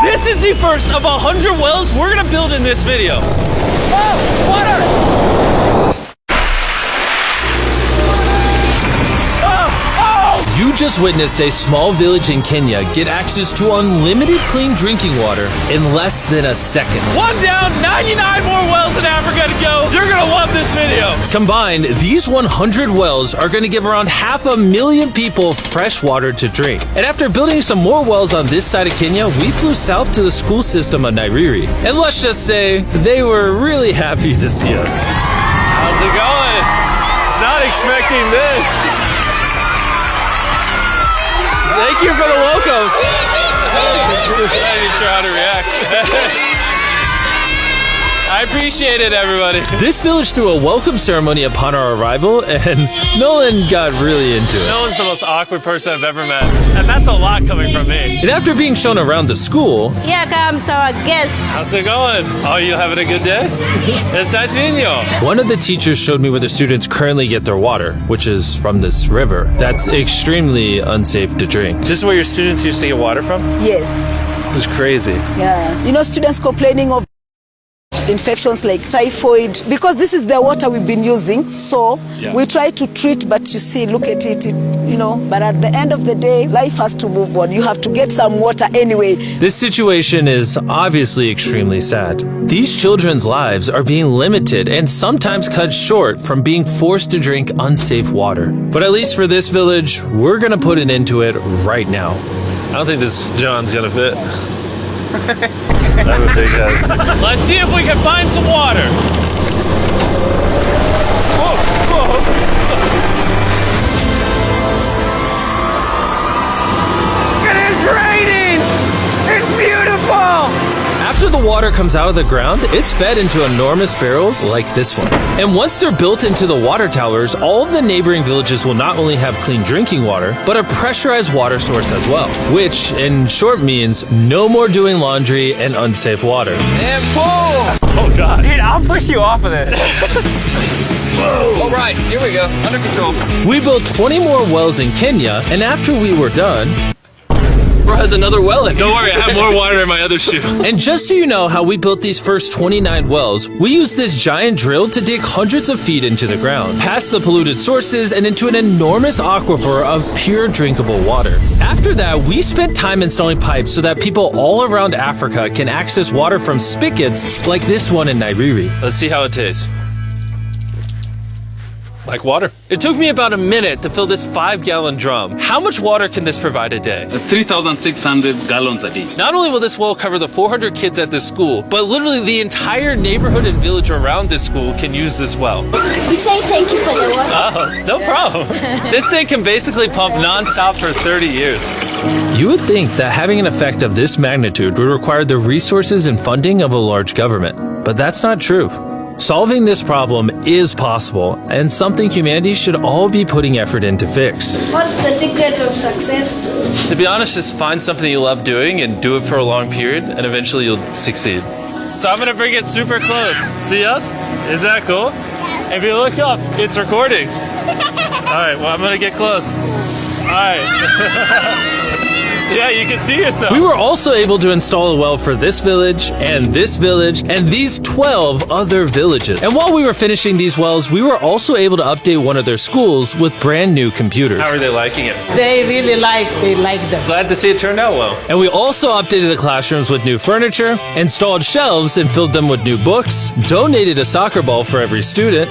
This is the first of 100 wells we're gonna build in this video. Oh, water! You just witnessed a small village in Kenya get access to unlimited clean drinking water in less than a second. One down, 99 more wells in Africa to go. You're gonna love this video. Combined, these 100 wells are gonna give around 500,000 people fresh water to drink. And after building some more wells on this side of Kenya, we flew south to the school system of Nairiri. And let's just say, they were really happy to see us. How's it going? I was not expecting this. Thank you for the welcome. I'm not even sure how to react. I appreciate it, everybody. This village threw a welcome ceremony upon our arrival, and Nolan got really into it. Nolan's the most awkward person I've ever met, and that's a lot coming from me. And after being shown around the school... Here comes our guest. How's it going? Oh, you having a good day? It's nice meeting you. One of the teachers showed me where the students currently get their water, which is from this river. That's extremely unsafe to drink. This is where your students used to get water from? Yes. This is crazy. Yeah. You know, students complaining of infections like typhoid because this is the water we've been using, so we try to treat, but you see, look at it, you know, but at the end of the day, life has to move on. You have to get some water anyway. This situation is obviously extremely sad. These children's lives are being limited and sometimes cut short from being forced to drink unsafe water. But at least for this village, we're gonna put an end to it right now. I don't think this John's gonna fit. I'm a big head. Let's see if we can find some water. Whoa, whoa. It is raining! It's beautiful! After the water comes out of the ground, it's fed into enormous barrels like this one. And once they're built into the water towers, all of the neighboring villages will not only have clean drinking water, but a pressurized water source as well. Which, in short, means no more doing laundry and unsafe water. And pull! Oh God. Dude, I'll push you off of this. Whoa. All right, here we go, under control. We built 20 more wells in Kenya, and after we were done, bro has another well in. Don't worry, I have more water in my other shoe. And just so you know how we built these first 29 wells, we used this giant drill to dig hundreds of feet into the ground, past the polluted sources and into an enormous aquifer of pure drinkable water. After that, we spent time installing pipes so that people all around Africa can access water from spigots like this one in Nairiri. Let's see how it tastes. Like water. It took me about a minute to fill this 5-gallon drum. How much water can this provide a day? 3,600 gallons a day. Not only will this well cover the 400 kids at this school, but literally the entire neighborhood and village around this school can use this well. We say thank you for the water. Oh, no problem. This thing can basically pump non-stop for 30 years. You would think that having an effect of this magnitude would require the resources and funding of a large government, but that's not true. Solving this problem is possible, and something humanity should all be putting effort in to fix. What's the secret of success? To be honest, just find something you love doing and do it for a long period, and eventually you'll succeed. So I'm gonna bring it super close. See us? Is that cool? Yes. If you look up, it's recording. All right, well, I'm gonna get close. All right. Yeah, you can see yourself. We were also able to install a well for this village, and these 12 other villages. And while we were finishing these wells, we were also able to update one of their schools with brand new computers. How are they liking it? They like them. Glad to see it turned out well. And we also updated the classrooms with new furniture, installed shelves and filled them with new books, donated a soccer ball for every student,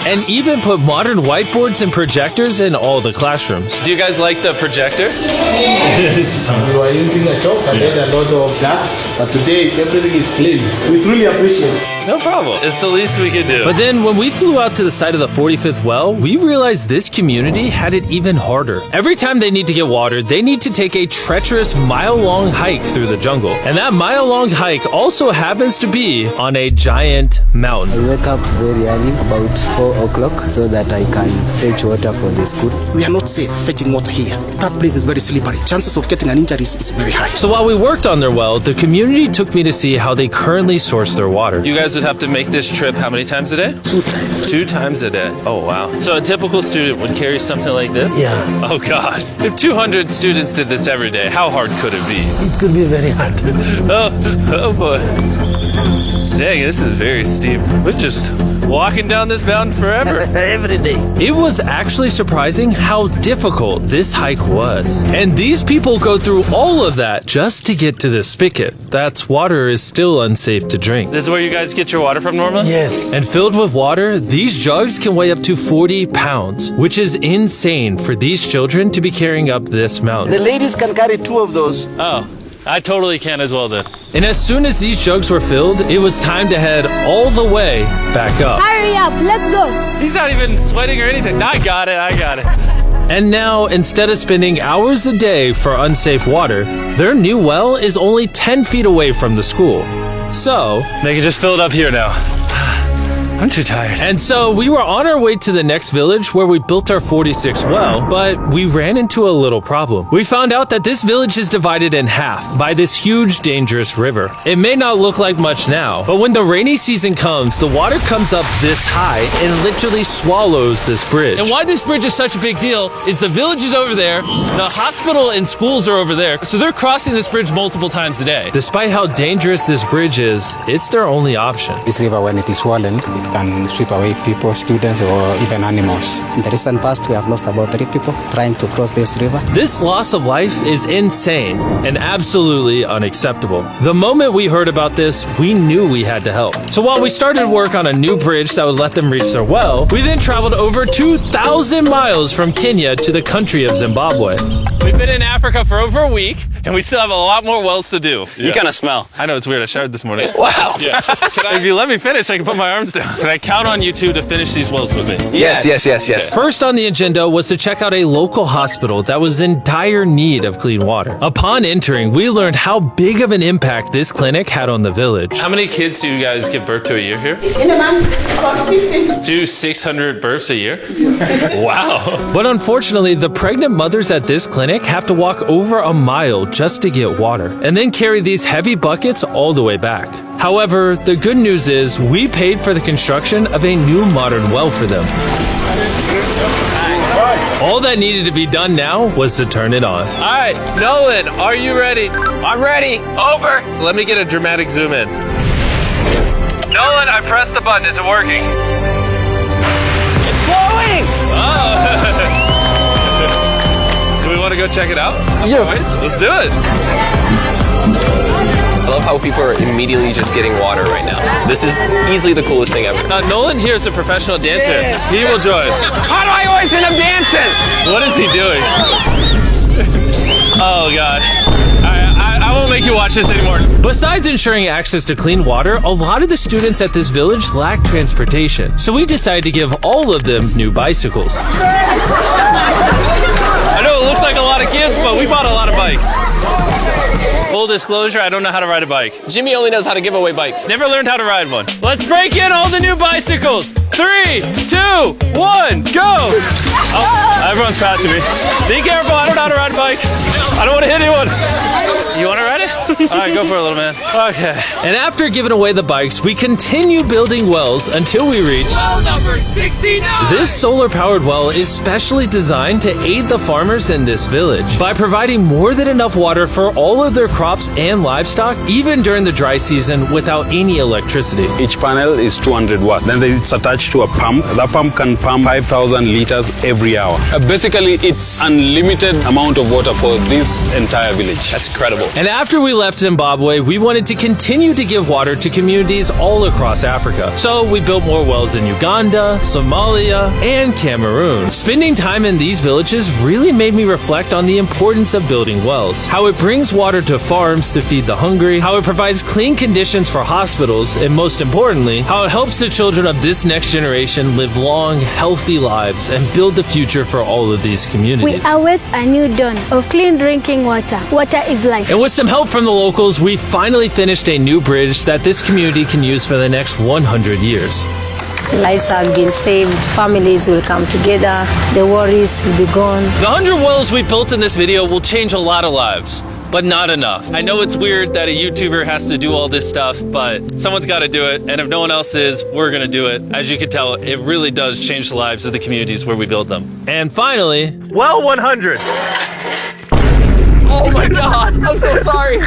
and even put modern whiteboards and projectors in all the classrooms. Do you guys like the projector? We were using a chalk and then a lot of dust, but today everything is clean. We truly appreciate it. No problem. It's the least we could do. But then when we flew out to the site of the 45th well, we realized this community had it even harder. Every time they need to get water, they need to take a treacherous mile-long hike through the jungle. And that mile-long hike also happens to be on a giant mountain. I wake up very early, about 4 4 o'clock so that I can fetch water for the school. We are not safe fetching water here. That place is very slippery. Chances of getting an injury is very high. So while we worked on their well, the community took me to see how they currently source their water. You guys would have to make this trip how many times a day? 2 times. 2 times a day. Oh, wow. So a typical student would carry something like this? Yeah. Oh, God. If 200 students did this every day, how hard could it be? It could be very hard. Oh, boy. Dang, this is very steep. We're just walking down this mountain forever. Every day. It was actually surprising how difficult this hike was. And these people go through all of that just to get to this spigot. That's water is still unsafe to drink. This is where you guys get your water from normally? Yes. And filled with water, these jugs can weigh up to 40 pounds, which is insane for these children to be carrying up this mountain. The ladies can carry 2 of those. Oh, I totally can as well then. And as soon as these jugs were filled, it was time to head all the way back up. Hurry up, let's go. He's not even sweating or anything. I got it. And now, instead of spending hours a day for unsafe water, their new well is only 10 feet away from the school. So, they can just fill it up here now. I'm too tired. And so we were on our way to the next village where we built our 46 well, but we ran into a little problem. We found out that this village is divided in half by this huge, dangerous river. It may not look like much now, but when the rainy season comes, the water comes up this high and literally swallows this bridge. And why this bridge is such a big deal is the village is over there, the hospital and schools are over there, so they're crossing this bridge multiple times a day. Despite how dangerous this bridge is, it's their only option. This river, when it is swollen, it can sweep away people, students, or even animals. In the recent past, we have lost about 3 people trying to cross this river. This loss of life is insane and absolutely unacceptable. The moment we heard about this, we knew we had to help. So while we started work on a new bridge that would let them reach their well, we then traveled over 2,000 miles from Kenya to the country of Zimbabwe. We've been in Africa for over a week, and we still have a lot more wells to do. You kind of smell. I know, it's weird. I showered this morning. Wow. Yeah. If you let me finish, I can put my arms down. Can I count on you two to finish these wells with me? Yes. First on the agenda was to check out a local hospital that was in dire need of clean water. Upon entering, we learned how big of an impact this clinic had on the village. How many kids do you guys give birth to a year here? In a month, about 50. Do 600 births a year? Wow. But unfortunately, the pregnant mothers at this clinic have to walk over a mile just to get water, and then carry these heavy buckets all the way back. However, the good news is we paid for the construction of a new modern well for them. All that needed to be done now was to turn it on. All right, Nolan, are you ready? I'm ready. Over. Let me get a dramatic zoom in. Nolan, I pressed the button. Is it working? It's flowing. Oh. Do we want to go check it out? Yes. Let's do it. I love how people are immediately just getting water right now. This is easily the coolest thing ever. Nolan here is a professional dancer. Yes. He will join. How do I always end up dancing? What is he doing? Oh gosh. I won't make you watch this anymore. Besides ensuring access to clean water, a lot of the students at this village lack transportation. So we decided to give all of them new bicycles. I know it looks like a lot of kids, but we bought a lot of bikes. Full disclosure, I don't know how to ride a bike. Jimmy only knows how to give away bikes. Never learned how to ride one. Let's break in all the new bicycles. 3, 2, 1, go! Oh, everyone's passing me. Be careful, I don't know how to ride a bike. I don't want to hit anyone. You want to ride it? All right, go for it, little man. Okay. And after giving away the bikes, we continue building wells until we reach Well number 69. This solar-powered well is specially designed to aid the farmers in this village by providing more than enough water for all of their crops and livestock, even during the dry season, without any electricity. Each panel is 200 watts. Then it's attached to a pump. That pump can pump 5,000 liters every hour. Basically, it's unlimited amount of water for this entire village. That's incredible. And after we left Zimbabwe, we wanted to continue to give water to communities all across Africa. So we built more wells in Uganda, Somalia, and Cameroon. Spending time in these villages really made me reflect on the importance of building wells, how it brings water to farms to feed the hungry, how it provides clean conditions for hospitals, and most importantly, how it helps the children of this next generation live long, healthy lives and build the future for all of these communities. We await a new dawn of clean drinking water. Water is life. And with some help from the locals, we finally finished a new bridge that this community can use for the next 100 years. Lives have been saved. Families will come together. The worries will be gone. The 100 wells we built in this video will change a lot of lives, but not enough. I know it's weird that a YouTuber has to do all this stuff, but someone's got to do it. And if no one else is, we're going to do it. As you can tell, it really does change the lives of the communities where we build them. And finally, well 100. Oh my God, I'm so sorry.